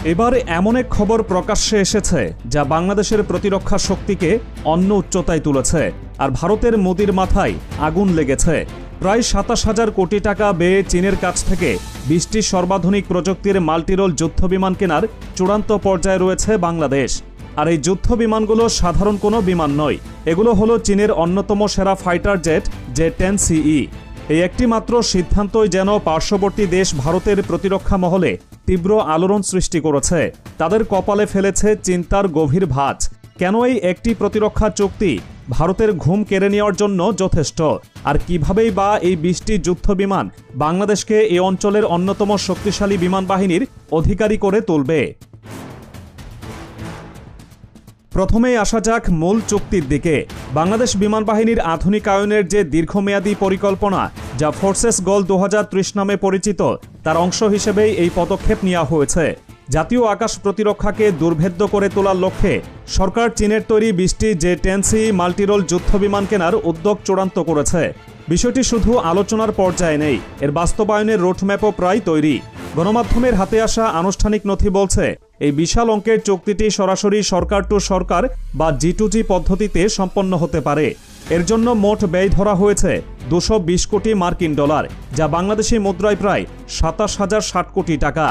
এবার এমন এক খবর প্রকাশ্যে এসেছে যা বাংলাদেশের প্রতিরক্ষা শক্তিকে অন্য উচ্চতায় তুলেছে। আর ভারতের মোদির মাথায় আগুন লেগেছে। প্রায় ২৭,০০০ কোটি টাকা ব্যয়ে চীনের কাছ থেকে ২০টি সর্বাধুনিক প্রযুক্তির মাল্টিরোল যুদ্ধবিমান কেনার চূড়ান্ত পর্যায়ে রয়েছে বাংলাদেশ। আর এই যুদ্ধ বিমানগুলো সাধারণ কোনো বিমান নয়, এগুলো হলো চীনের অন্যতম সেরা ফাইটার জেট J-10CE। এই একটি মাত্র সিদ্ধান্তই যেন পার্শ্ববর্তী দেশ ভারতের প্রতিরক্ষা মহলে তীব্র আলোড়ন সৃষ্টি করেছে। তাদের কপালে ফেলেছে চিন্তার গভীর ভাঁজ। কেন এই একটি প্রতিরক্ষা চুক্তি ভারতের ঘুম কেড়ে নেওয়ার জন্য যথেষ্ট? আর কিভাবেই বা এই ২০টি যুদ্ধ বিমান বাংলাদেশকে এই অঞ্চলের অন্যতম শক্তিশালী বিমান বাহিনীর অধিকারী করে তুলবে? প্রথমেই আসা যাক মূল চুক্তির দিকে। বাংলাদেশ বিমান বাহিনীর আধুনিকায়নের যে দীর্ঘমেয়াদী পরিকল্পনা, যা ফোর্সেস গোল ২০৩০ নামে পরিচিত, তার অংশ হিসেবেই এই পদক্ষেপ নেওয়া হয়েছে। জাতীয় আকাশ প্রতিরক্ষাকে দুর্ভেদ্য করে তোলার লক্ষ্যে সরকার চীনের তৈরি ২০টি J-10CE মাল্টিরোল যুদ্ধবিমান কেনার উদ্যোগ চূড়ান্ত করেছে। বিষয়টি শুধু আলোচনার পর্যায়ে নেই, এর বাস্তবায়নের রোডম্যাপও প্রায় তৈরি। গণমাধ্যমের হাতে আসা আনুষ্ঠানিক নথি বলছে, এই বিশাল অঙ্কের চুক্তিটি সরাসরি সরকার টু সরকার বা G2G পদ্ধতিতে সম্পন্ন হতে পারে। এর জন্য মোট ব্যয় ধরা হয়েছে ২২০ কোটি মার্কিন ডলার, যা বাংলাদেশি মুদ্রায় প্রায় ২৭,০৬০ কোটি টাকা।